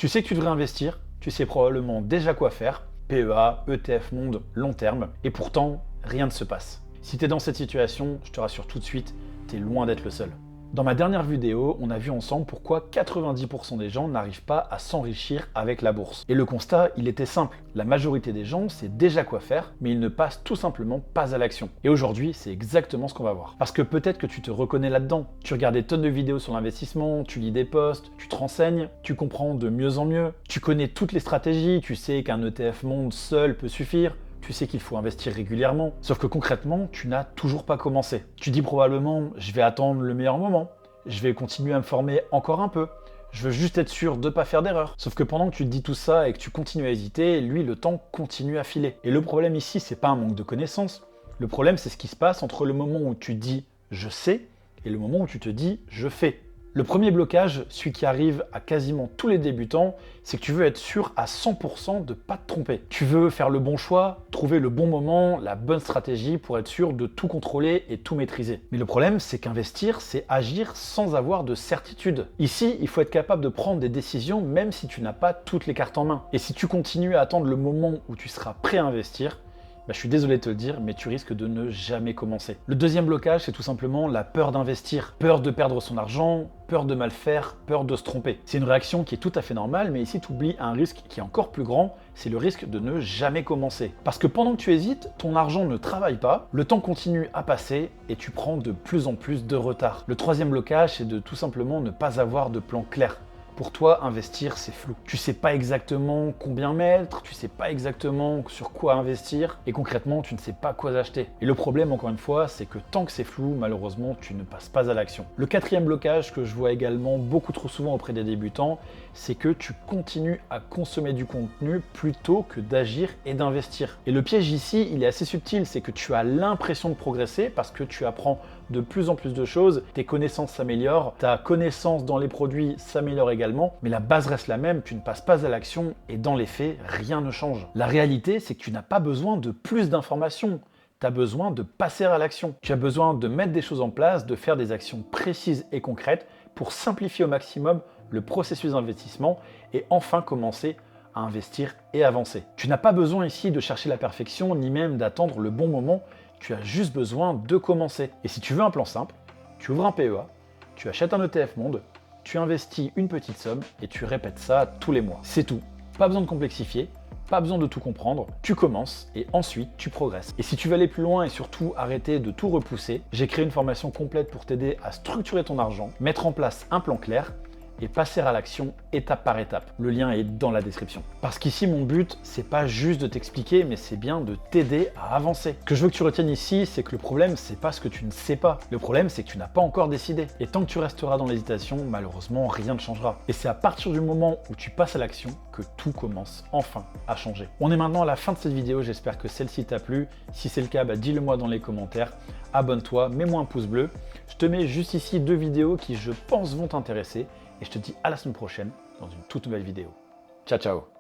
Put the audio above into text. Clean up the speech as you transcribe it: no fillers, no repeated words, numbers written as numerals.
Tu sais que tu devrais investir, tu sais probablement déjà quoi faire, PEA, ETF Monde, long terme, et pourtant, rien ne se passe. Si tu es dans cette situation, je te rassure tout de suite, tu es loin d'être le seul. Dans ma dernière vidéo, on a vu ensemble pourquoi 90% des gens n'arrivent pas à s'enrichir avec la bourse. Et le constat, il était simple. La majorité des gens sait déjà quoi faire, mais ils ne passent tout simplement pas à l'action. Et aujourd'hui, c'est exactement ce qu'on va voir. Parce que peut-être que tu te reconnais là-dedans. Tu regardes des tonnes de vidéos sur l'investissement, tu lis des posts, tu te renseignes, tu comprends de mieux en mieux, tu connais toutes les stratégies, tu sais qu'un ETF Monde seul peut suffire. Tu sais qu'il faut investir régulièrement, sauf que concrètement, tu n'as toujours pas commencé. Tu dis probablement, je vais attendre le meilleur moment, je vais continuer à me former encore un peu, je veux juste être sûr de ne pas faire d'erreur. Sauf que pendant que tu te dis tout ça et que tu continues à hésiter, lui, le temps continue à filer. Et le problème ici, c'est pas un manque de connaissances. Le problème, c'est ce qui se passe entre le moment où tu dis « je sais » et le moment où tu te dis « je fais ». Le premier blocage, celui qui arrive à quasiment tous les débutants, c'est que tu veux être sûr à 100% de ne pas te tromper. Tu veux faire le bon choix, trouver le bon moment, la bonne stratégie pour être sûr de tout contrôler et tout maîtriser. Mais le problème, c'est qu'investir, c'est agir sans avoir de certitude. Ici, il faut être capable de prendre des décisions même si tu n'as pas toutes les cartes en main. Et si tu continues à attendre le moment où tu seras prêt à investir, je suis désolé de te le dire, mais tu risques de ne jamais commencer. Le deuxième blocage, c'est tout simplement la peur d'investir. Peur de perdre son argent, peur de mal faire, peur de se tromper. C'est une réaction qui est tout à fait normale, mais ici tu oublies un risque qui est encore plus grand, c'est le risque de ne jamais commencer. Parce que pendant que tu hésites, ton argent ne travaille pas, le temps continue à passer et tu prends de plus en plus de retard. Le troisième blocage, c'est de tout simplement ne pas avoir de plan clair. Pour toi, investir, c'est flou. Tu sais pas exactement combien mettre, tu sais pas exactement sur quoi investir, et concrètement, tu ne sais pas quoi acheter. Et le problème, encore une fois, c'est que tant que c'est flou, malheureusement, tu ne passes pas à l'action. Le quatrième blocage que je vois également beaucoup trop souvent auprès des débutants, c'est que tu continues à consommer du contenu plutôt que d'agir et d'investir. Et le piège ici, il est assez subtil, c'est que tu as l'impression de progresser parce que tu apprends de plus en plus de choses, tes connaissances s'améliorent, ta connaissance dans les produits s'améliore également, mais la base reste la même, tu ne passes pas à l'action et dans les faits, rien ne change. La réalité, c'est que tu n'as pas besoin de plus d'informations. Tu as besoin de passer à l'action. Tu as besoin de mettre des choses en place, de faire des actions précises et concrètes pour simplifier au maximum le processus d'investissement et enfin commencer à investir et avancer. Tu n'as pas besoin ici de chercher la perfection ni même d'attendre le bon moment, tu as juste besoin de commencer. Et si tu veux un plan simple, tu ouvres un PEA, tu achètes un ETF Monde, tu investis une petite somme et tu répètes ça tous les mois. C'est tout. Pas besoin de complexifier, pas besoin de tout comprendre, tu commences et ensuite tu progresses. Et si tu veux aller plus loin et surtout arrêter de tout repousser, j'ai créé une formation complète pour t'aider à structurer ton argent, mettre en place un plan clair et passer à l'action étape par étape. Le lien est dans la description. Parce qu'ici, mon but, c'est pas juste de t'expliquer, mais c'est bien de t'aider à avancer. Ce que je veux que tu retiennes ici, c'est que le problème, c'est pas ce que tu ne sais pas. Le problème, c'est que tu n'as pas encore décidé. Et tant que tu resteras dans l'hésitation, malheureusement, rien ne changera. Et c'est à partir du moment où tu passes à l'action que tout commence enfin à changer. On est maintenant à la fin de cette vidéo, j'espère que celle-ci t'a plu. Si c'est le cas, dis-le moi dans les commentaires. Abonne-toi, mets-moi un pouce bleu. Je te mets juste ici 2 vidéos qui, je pense, vont t'intéresser. Et je te dis à la semaine prochaine dans une toute nouvelle vidéo. Ciao, ciao!